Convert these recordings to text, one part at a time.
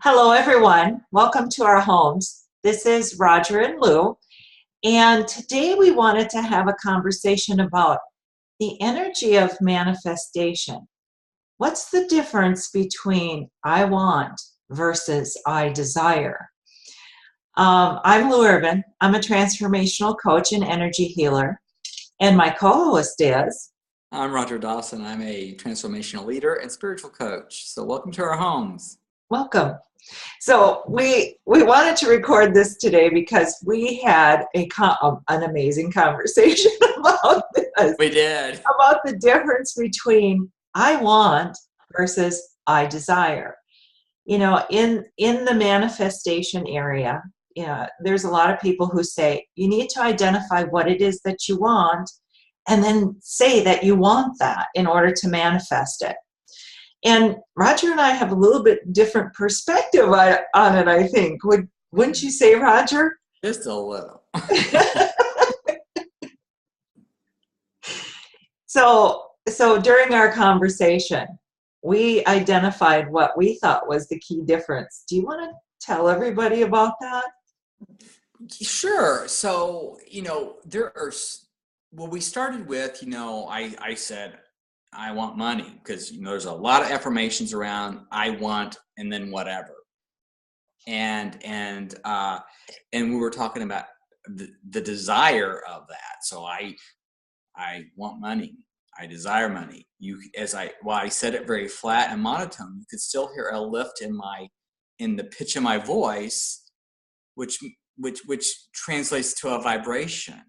Hello, everyone. Welcome to our homes. This is Roger and Lou, and today we wanted to have a conversation about the energy of manifestation. What's the difference between I want versus I desire? I'm Lou Irvin. I'm a transformational coach and energy healer, and my co-host is. I'm Roger Dawson. I'm a transformational leader and spiritual coach. So welcome to our homes. Welcome. So we wanted to record this today because we had an amazing conversation about this. We did. About the difference between I want versus I desire. You know, in the manifestation area, there's a lot of people who say you need to identify what it is that you want and then say that you want that in order to manifest it. And Roger and I have a little bit different perspective on it, I think. Wouldn't you say, Roger? Just a little. So during our conversation, we identified what we thought was the key difference. Do you want to tell everybody about that? Sure. So, we started with, I said, I want money because, there's a lot of affirmations around I want and then whatever. And we were talking about the desire of that. So I want money. I desire money. I said it very flat and monotone, you could still hear a lift in the pitch of my voice, which translates to a vibration,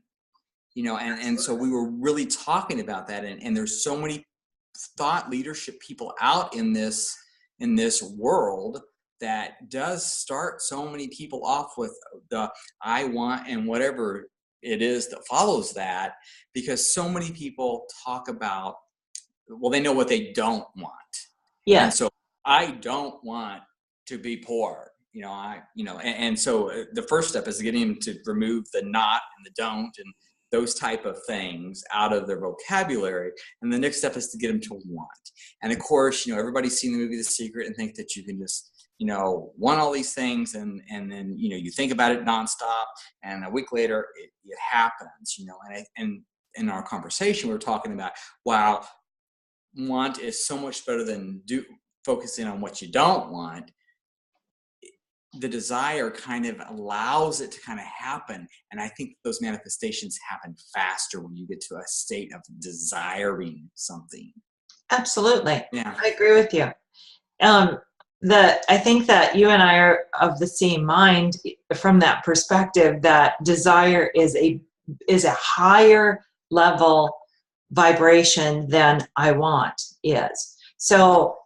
and so we were really talking about that. And there's so many thought leadership people out in this world that does start so many people off with the I want and whatever it is that follows that, because so many people talk about, well, they know what they don't want. Yeah. And so I don't want to be poor, and so the first step is getting them to remove the not and the don't and those type of things out of their vocabulary. And the next step is to get them to want. And of course, everybody's seen the movie The Secret and think that you can just, want all these things and then, you think about it nonstop and a week later it happens, and in our conversation, we were talking about, wow, want is so much better than focusing on what you don't want. The desire kind of allows it to kind of happen. And I think those manifestations happen faster when you get to a state of desiring something. Absolutely. Yeah. I agree with you. I think that you and I are of the same mind from that perspective, that desire is a higher level vibration than I want is. So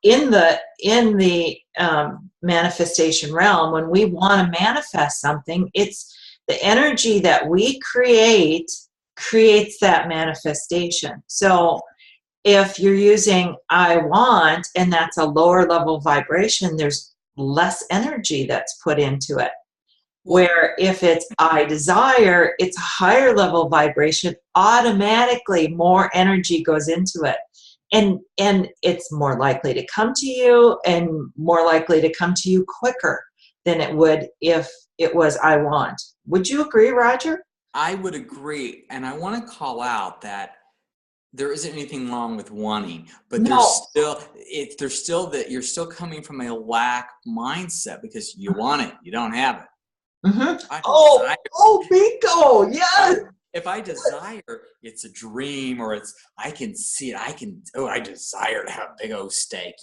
in the manifestation realm, when we want to manifest something, it's the energy that we creates that manifestation. So if you're using I want and that's a lower level vibration, there's less energy that's put into it. Where if it's I desire, it's a higher level vibration, automatically more energy goes into it. And it's more likely to come to you and more likely to come to you quicker than it would if it was I want. Would you agree, Roger? I would agree. And I want to call out that there isn't anything wrong with wanting, but there's still that you're still coming from a lack mindset because you want it, you don't have it. Mm-hmm. Oh, bingo! Yes. If I desire, it's a dream, or I can see it. I desire to have a big old steak,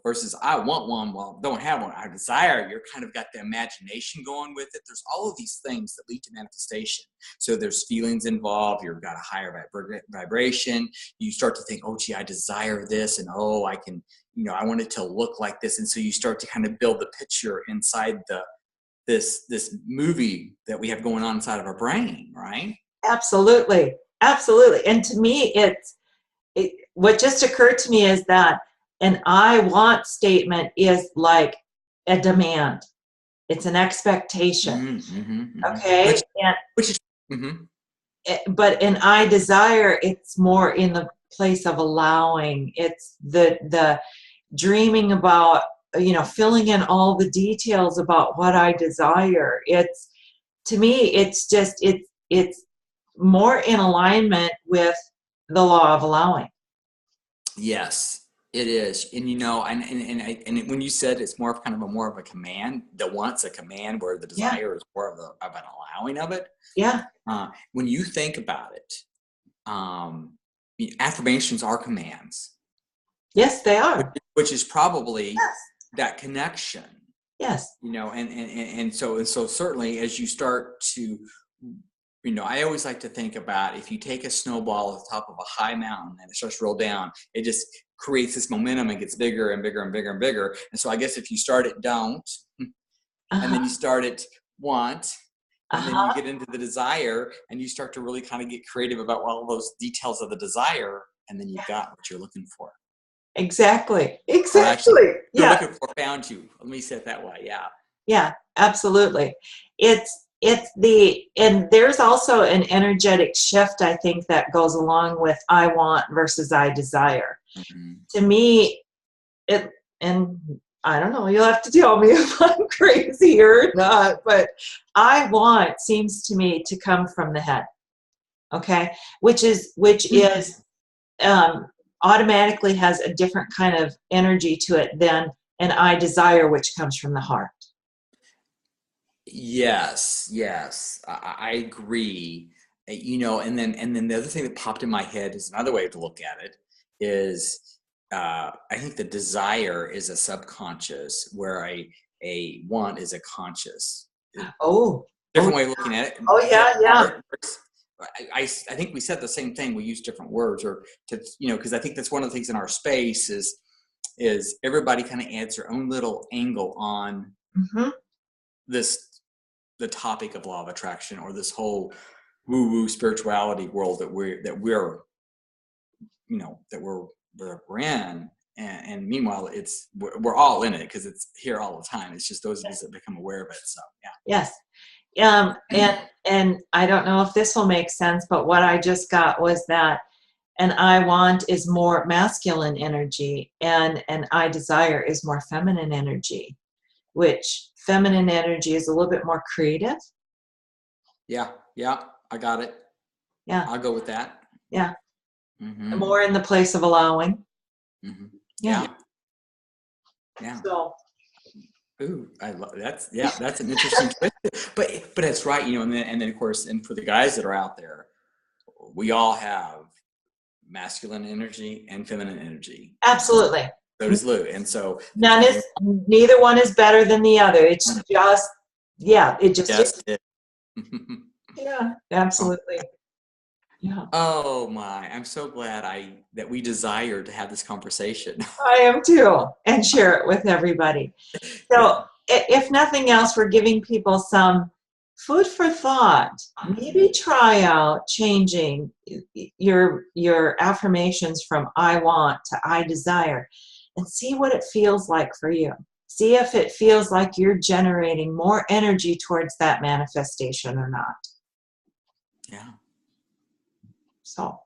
versus I want one, well, don't have one. I desire, you're kind of got the imagination going with it. There's all of these things that lead to manifestation. So there's feelings involved. You've got a higher vibration. You start to think, oh, gee, I desire this. And, oh, I can, I want it to look like this. And so you start to kind of build the picture inside this movie that we have going on inside of our brain, right? Absolutely. And to me, what just occurred to me is that an I want statement is like a demand. It's an expectation. Okay. But an I desire, it's more in the place of allowing. It's dreaming about, filling in all the details about what I desire. It's, to me, it's just, it's more in alignment with the law of allowing. Yes, it is. And and when you said it's more of kind of more of a command, the want's a command where the Yeah. desire is more of an allowing of it. Yeah. When you think about it, affirmations are commands. Yes, they are. Which is probably Yes. that connection. Yes. And so certainly as you start to, I always like to think about if you take a snowball at the top of a high mountain and it starts to roll down, it just creates this momentum and gets bigger and bigger and bigger and bigger. And so I guess if you start at don't, and then you start at want, and then you get into the desire and you start to really kind of get creative about all those details of the desire, and then you've got what you're looking for. Exactly. You're Yeah. looking for found you. Let me say it that way. Yeah. Yeah, absolutely. And there's also an energetic shift, I think, that goes along with I want versus I desire. Mm-hmm. To me, and I don't know, you'll have to tell me if I'm crazy or not, but I want seems to me to come from the head. Okay. Which is automatically has a different kind of energy to it than an I desire, which comes from the heart. Yes, I agree. And then the other thing that popped in my head is another way to look at it is I think the desire is a subconscious, where a want is a conscious. Different way of looking at it. Oh yeah. I think we said the same thing. We use different words, or because I think that's one of the things in our space is everybody kind of adds their own little angle on the topic of law of attraction, or this whole woo-woo spirituality world that we're in. And meanwhile, we're all in it because it's here all the time. It's just those of us that become aware of it. So yeah. Yes. And I don't know if this will make sense, but what I just got was that an I want is more masculine energy, and an I desire is more feminine energy, which feminine energy is a little bit more creative. Yeah, I got it. Yeah. I'll go with that. Yeah. Mm-hmm. More in the place of allowing. Mm-hmm. Yeah. So. Ooh, that's an interesting twist. But it's right, and then of course, and for the guys that are out there, we all have masculine energy and feminine energy. Absolutely. So does Lou, and so neither one is better than the other. It's just it just is. Yeah, absolutely. Yeah. Oh my! I'm so glad that we desire to have this conversation. I am too, and share it with everybody. So, if nothing else, we're giving people some food for thought. Maybe try out changing your affirmations from I want to I desire, and see what it feels like for you. See if it feels like you're generating more energy towards that manifestation or not. Yeah. So.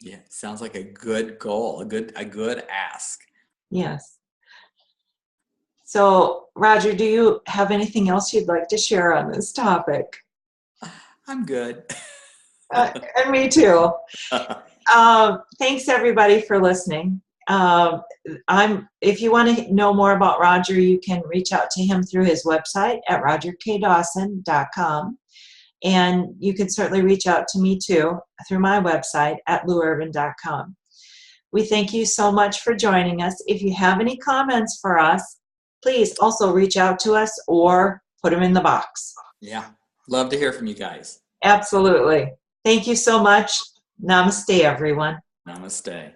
Yeah, sounds like a good goal, a good ask. Yes. So, Roger, do you have anything else you'd like to share on this topic? I'm good. And me too. Thanks everybody for listening. If you want to know more about Roger, you can reach out to him through his website at rogerkdawson.com. And you can certainly reach out to me too through my website at louurban.com. We thank you so much for joining us. If you have any comments for us, please also reach out to us or put them in the box. Yeah. Love to hear from you guys. Absolutely. Thank you so much. Namaste, everyone. Namaste.